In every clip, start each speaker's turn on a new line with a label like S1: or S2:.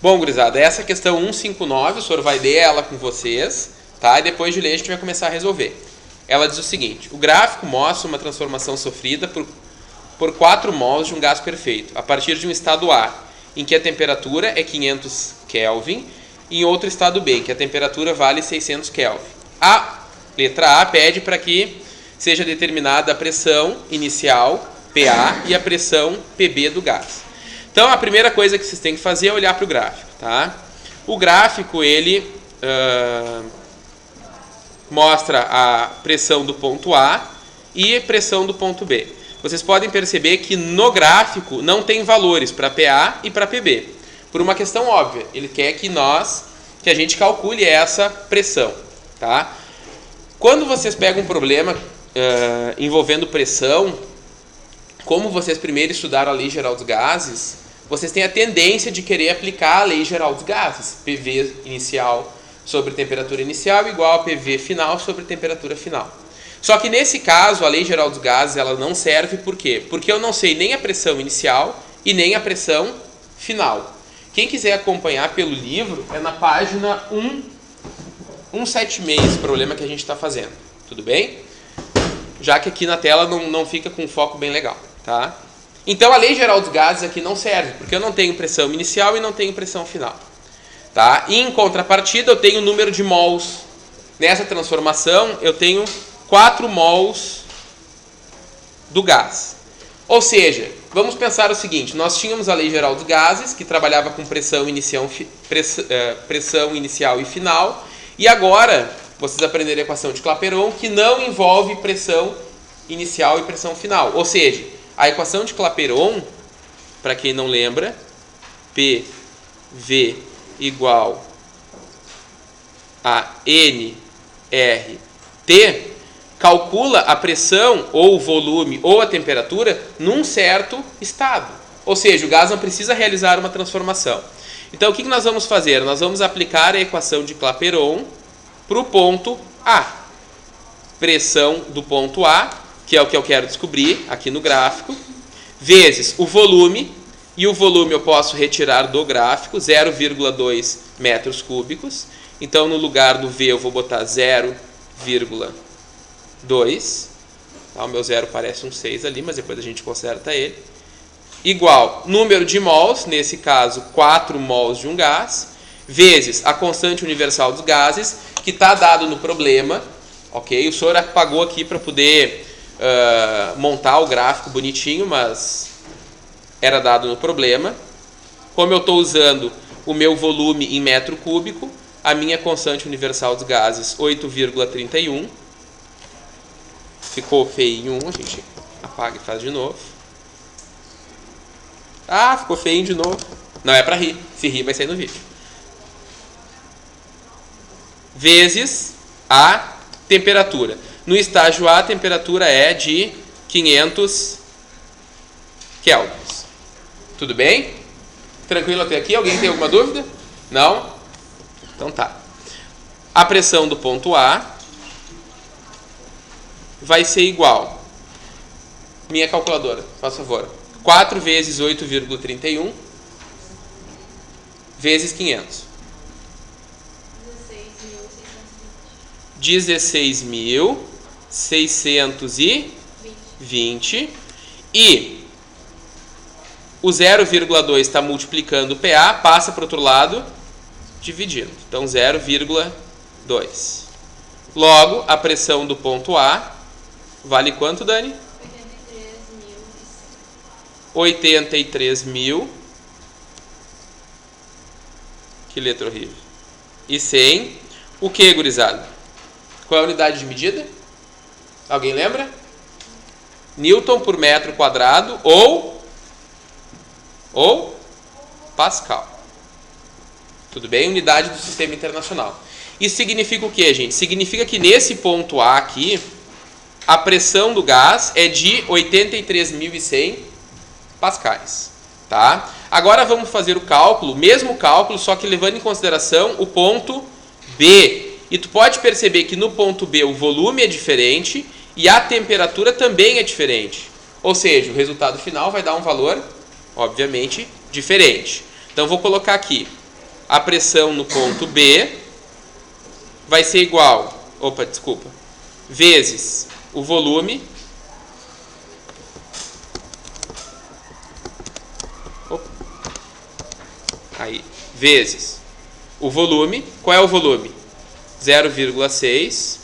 S1: Bom, gurizada, essa questão 159, o senhor vai ler ela com vocês, tá? E depois de ler a gente vai começar a resolver. Ela diz o seguinte: o gráfico mostra uma transformação sofrida por 4 mols de um gás perfeito, a partir de um estado A, em que a temperatura é 500 Kelvin, e em outro estado B, em que a temperatura vale 600 Kelvin. A letra A pede para que seja determinada a pressão inicial, PA, e a pressão PB do gás. Então, a primeira coisa que vocês têm que fazer é olhar para o gráfico, tá? O gráfico, ele mostra a pressão do ponto A e a pressão do ponto B. Vocês podem perceber que no gráfico não tem valores para PA e para PB. Por uma questão óbvia, ele quer que a gente calcule essa pressão, tá? Quando vocês pegam um problema envolvendo pressão, como vocês primeiro estudaram a Lei Geral dos Gases, vocês têm a tendência de querer aplicar a Lei Geral dos Gases. PV inicial sobre temperatura inicial igual a PV final sobre temperatura final. Só que nesse caso, a Lei Geral dos Gases ela não serve por quê? Porque eu não sei nem a pressão inicial e nem a pressão final. Quem quiser acompanhar pelo livro, é na página 176 esse problema que a gente está fazendo. Tudo bem? Já que aqui na tela não fica com um foco bem legal, tá? Então, a Lei Geral dos Gases aqui não serve, porque eu não tenho pressão inicial e não tenho pressão final. Tá? E, em contrapartida, eu tenho o número de mols. Nessa transformação, eu tenho 4 mols do gás. Ou seja, vamos pensar o seguinte: nós tínhamos a Lei Geral dos Gases, que trabalhava com pressão inicial e final, e agora vocês aprenderam a equação de Clapeyron, que não envolve pressão inicial e pressão final. Ou seja, a equação de Clapeyron, para quem não lembra, PV igual a nRT, calcula a pressão, ou o volume, ou a temperatura num certo estado. Ou seja, o gás não precisa realizar uma transformação. Então, o que nós vamos fazer? Nós vamos aplicar a equação de Clapeyron para o ponto A. Pressão do ponto A, que é o que eu quero descobrir aqui no gráfico, vezes o volume, e o volume eu posso retirar do gráfico, 0,2 metros cúbicos. Então, no lugar do V eu vou botar 0,2. Tá, o meu zero parece um 6 ali, mas depois a gente conserta ele. Igual número de mols, nesse caso 4 mols de um gás, vezes a constante universal dos gases, que está dado no problema. Ok? O senhor apagou aqui para poder montar o gráfico bonitinho, mas era dado no problema. Como eu estou usando o meu volume em metro cúbico, a minha constante universal dos gases 8,31. Ficou feinho, a gente apaga e faz de novo. Ah, ficou feinho de novo. Não é para rir, se rir vai sair no vídeo. Vezes a temperatura. No estágio A, a temperatura é de 500 kelvins. Tudo bem? Tranquilo até aqui? Alguém tem alguma dúvida? Não? Então tá. A pressão do ponto A vai ser igual. Minha calculadora, por favor. 4 vezes 8,31 vezes 500. 16.620. E o 0,2 está multiplicando o PA, passa para o outro lado, dividindo. Então, 0,2. Logo, a pressão do ponto A vale quanto, Dani? 83.000. Que letra horrível. E 100. O que, gurizada? Qual é a unidade de medida? Alguém lembra? Newton por metro quadrado ou Pascal. Tudo bem? Unidade do sistema internacional. Isso significa o que, gente? Significa que nesse ponto A aqui, a pressão do gás é de 83.100 pascais. Tá? Agora vamos fazer o cálculo, o mesmo cálculo, só que levando em consideração o ponto B. E tu pode perceber que no ponto B o volume é diferente e a temperatura também é diferente. Ou seja, o resultado final vai dar um valor, obviamente, diferente. Então, vou colocar aqui a pressão no ponto B vai ser igual, vezes o volume vezes o volume. Qual é o volume? 0,6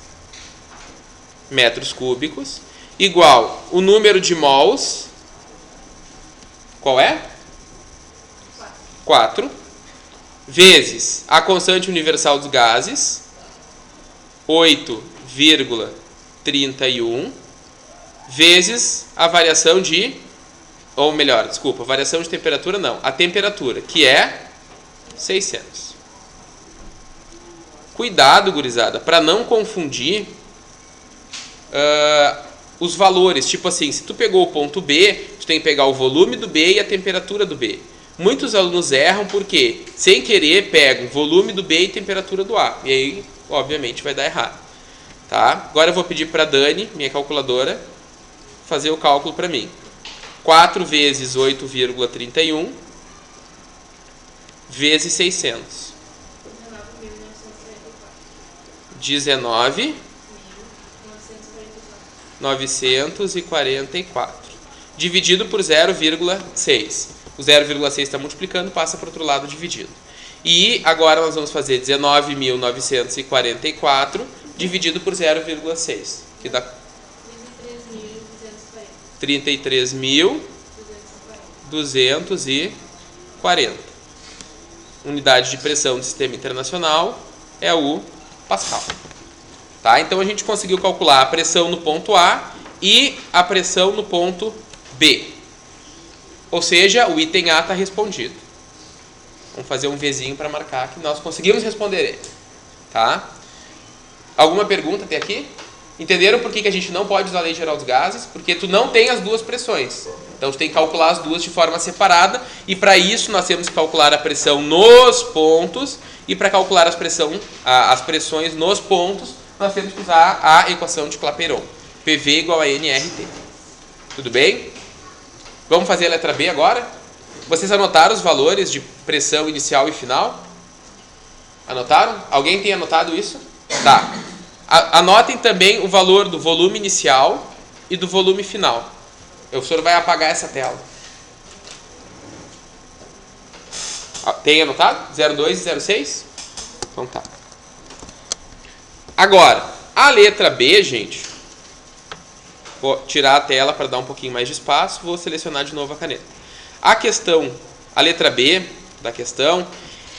S1: metros cúbicos, igual o número de mols, qual é? 4, vezes a constante universal dos gases, 8,31, vezes a variação de, variação de temperatura não, a temperatura, que é 600. Cuidado, gurizada, para não confundir os valores. Tipo assim, se tu pegou o ponto B, tu tem que pegar o volume do B e a temperatura do B. Muitos alunos erram porque, sem querer, pegam o volume do B e temperatura do A. E aí, obviamente, vai dar errado. Tá? Agora eu vou pedir para a Dani, minha calculadora, fazer o cálculo para mim. 4 vezes 8,31 vezes 600. 19.944. Dividido por 0,6. O 0,6 está multiplicando, passa para o outro lado dividido. E agora nós vamos fazer 19.944 dividido por 0,6, que dá 33.240. Unidade de pressão do sistema internacional é o Pascal. Tá? Então a gente conseguiu calcular a pressão no ponto A e a pressão no ponto B. Ou seja, o item A está respondido. Vamos fazer um Vzinho para marcar que nós conseguimos responder ele. Tá? Alguma pergunta até aqui? Entenderam por que a gente não pode usar a lei geral dos gases? Porque tu não tem as duas pressões. Então tu tem que calcular as duas de forma separada. E para isso nós temos que calcular a pressão nos pontos. E para calcular as pressões nos pontos, nós temos que usar a equação de Clapeyron. PV igual a nRT. Tudo bem? Vamos fazer a letra B agora? Vocês anotaram os valores de pressão inicial e final? Anotaram? Alguém tem anotado isso? Tá. Anotem também o valor do volume inicial e do volume final. O professor vai apagar essa tela. Tem anotado? 02 e 06? Então tá. Agora, a letra B, gente, vou tirar a tela para dar um pouquinho mais de espaço, vou selecionar de novo a caneta. A letra B da questão,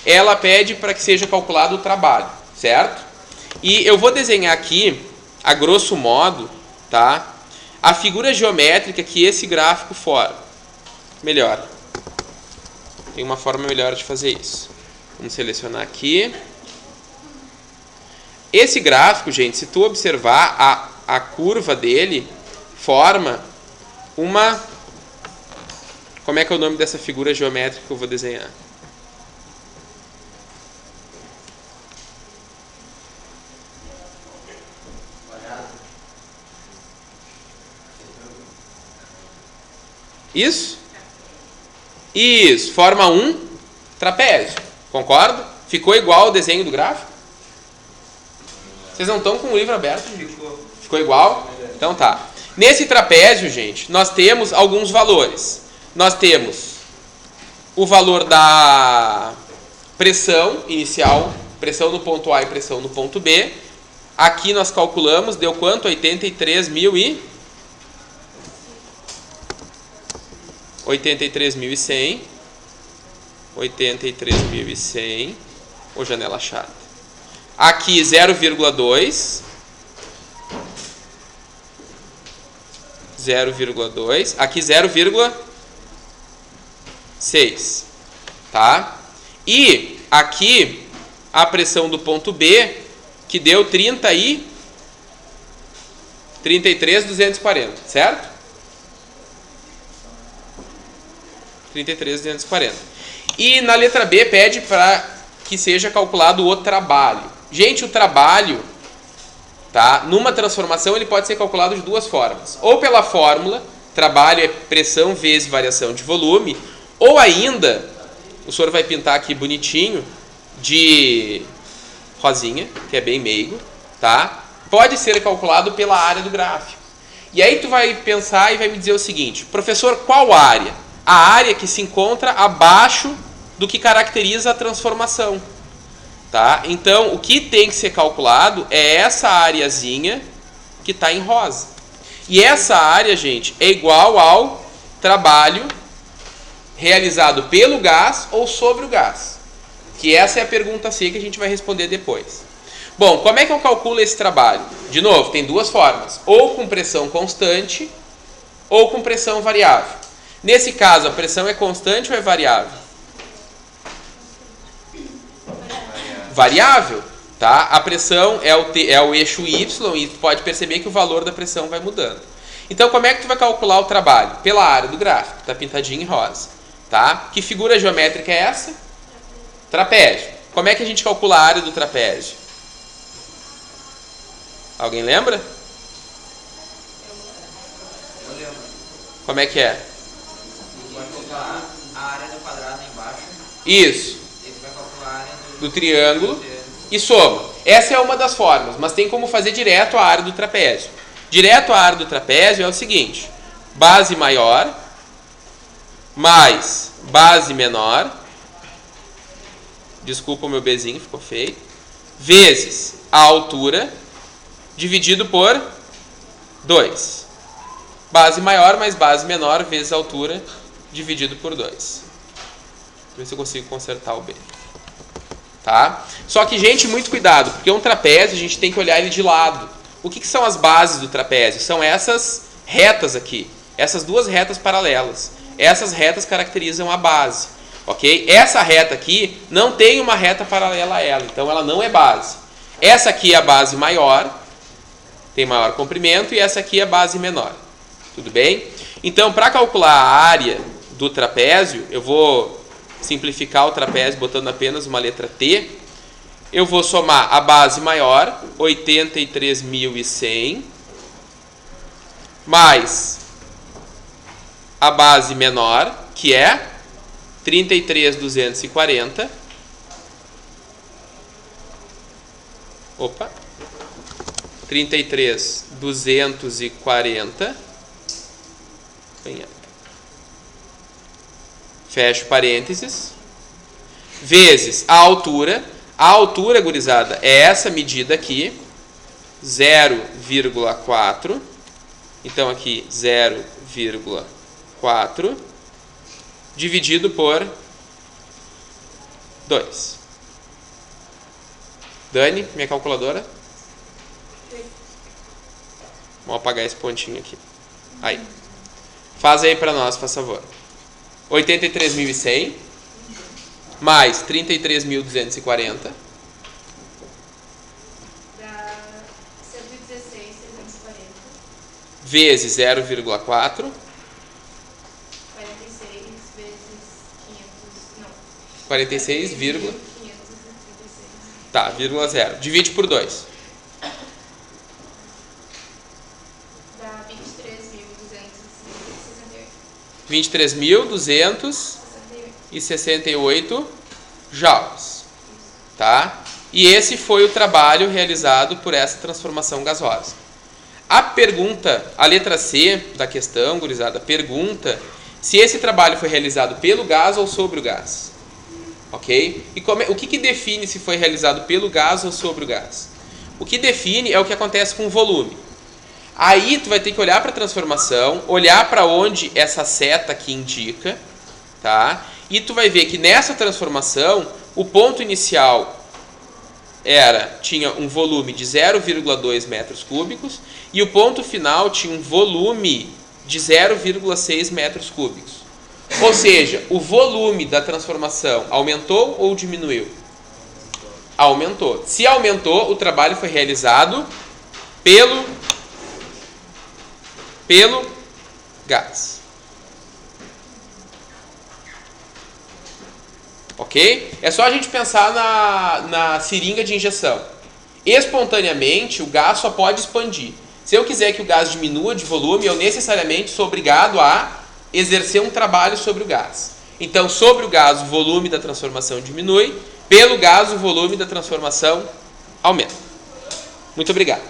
S1: ela pede para que seja calculado o trabalho, certo? E eu vou desenhar aqui, a grosso modo, tá, a figura geométrica que esse gráfico forma. Melhor. Tem uma forma melhor de fazer isso. Vamos selecionar aqui. Esse gráfico, gente, se tu observar a curva dele, forma uma... Como é que é o nome dessa figura geométrica que eu vou desenhar? Isso? Isso, forma um trapézio. Concorda? Ficou igual ao desenho do gráfico? Vocês não estão com o livro aberto? Ficou igual? Então tá. Nesse trapézio, gente, nós temos alguns valores. Nós temos o valor da pressão inicial, pressão no ponto A e pressão no ponto B. Aqui nós calculamos, deu quanto? 83.100. 83.100. Ô, janela chata. Aqui 0,2. 0,2. Aqui 0,6. Tá? E aqui a pressão do ponto B, que deu 33.240, certo? 33.240. E na letra B pede para que seja calculado o trabalho. Gente, o trabalho, tá? Numa transformação ele pode ser calculado de duas formas. Ou pela fórmula, trabalho é pressão vezes variação de volume, ou ainda, o senhor vai pintar aqui bonitinho, de rosinha, que é bem meigo, tá? Pode ser calculado pela área do gráfico. E aí tu vai pensar e vai me dizer o seguinte: professor, qual área? A área que se encontra abaixo do que caracteriza a transformação, tá? Então, o que tem que ser calculado é essa areazinha que está em rosa. E essa área, gente, é igual ao trabalho realizado pelo gás ou sobre o gás. Que essa é a pergunta C que a gente vai responder depois. Bom, como é que eu calculo esse trabalho? De novo, tem duas formas. Ou com pressão constante, ou com pressão variável. Nesse caso, a pressão é constante ou é variável? Variável, tá? A pressão é o eixo Y e tu pode perceber que o valor da pressão vai mudando. Então, como é que tu vai calcular o trabalho? Pela área do gráfico, tá pintadinho em rosa, tá? Que figura geométrica é essa? Trapézio. Como é que a gente calcula a área do trapézio? Alguém lembra?
S2: Eu lembro.
S1: Como é que é?
S2: Tu vai calcular a área do quadrado embaixo.
S1: Isso.
S2: E tu vai calcular a área
S1: Do triângulo e soma. Essa é uma das formas, mas tem como fazer direto a área do trapézio. Direto a área do trapézio é o seguinte: base maior mais base menor, desculpa o meu Bzinho, ficou feio, vezes a altura dividido por 2. Base maior mais base menor vezes a altura dividido por 2. Deixa eu ver se eu consigo consertar o B. Tá? Só que, gente, muito cuidado, porque um trapézio a gente tem que olhar ele de lado. O que são as bases do trapézio? São essas retas aqui, essas duas retas paralelas. Essas retas caracterizam a base, ok? Essa reta aqui não tem uma reta paralela a ela, então ela não é base. Essa aqui é a base maior, tem maior comprimento, e essa aqui é a base menor. Tudo bem? Então, para calcular a área do trapézio, eu vou simplificar o trapézio botando apenas uma letra T. Eu vou somar a base maior, 83.100, mais a base menor, que é 33.240. Opa! 33.240. Fecho parênteses. Vezes a altura. A altura, gurizada, é essa medida aqui, 0,4. Então, aqui, 0,4 dividido por 2. Dani, minha calculadora. Vamos apagar esse pontinho aqui. Aí. Faz aí para nós, por favor. 83.100 mais 33.240.
S3: Dá 116.340.
S1: Vezes 0,4.
S3: 46 vezes 500. Não.
S1: 46,
S3: 536.
S1: tá, vírgula 0. Divide por 2.
S3: Dá 23.268.
S1: 23.268 joules, tá? E esse foi o trabalho realizado por essa transformação gasosa. A pergunta, a letra C da questão, gurizada, pergunta se esse trabalho foi realizado pelo gás ou sobre o gás. Ok? E o que define se foi realizado pelo gás ou sobre o gás? O que define é o que acontece com o volume. Aí tu vai ter que olhar para a transformação, olhar para onde essa seta aqui indica, tá? E tu vai ver que nessa transformação, o ponto inicial tinha um volume de 0,2 metros cúbicos e o ponto final tinha um volume de 0,6 metros cúbicos. Ou seja, o volume da transformação aumentou ou diminuiu? Aumentou. Se aumentou, o trabalho foi realizado pelo gás. Ok? É só a gente pensar na seringa de injeção. Espontaneamente, o gás só pode expandir. Se eu quiser que o gás diminua de volume, eu necessariamente sou obrigado a exercer um trabalho sobre o gás. Então, sobre o gás, o volume da transformação diminui, Pelo gás, o volume da transformação aumenta. Muito obrigado.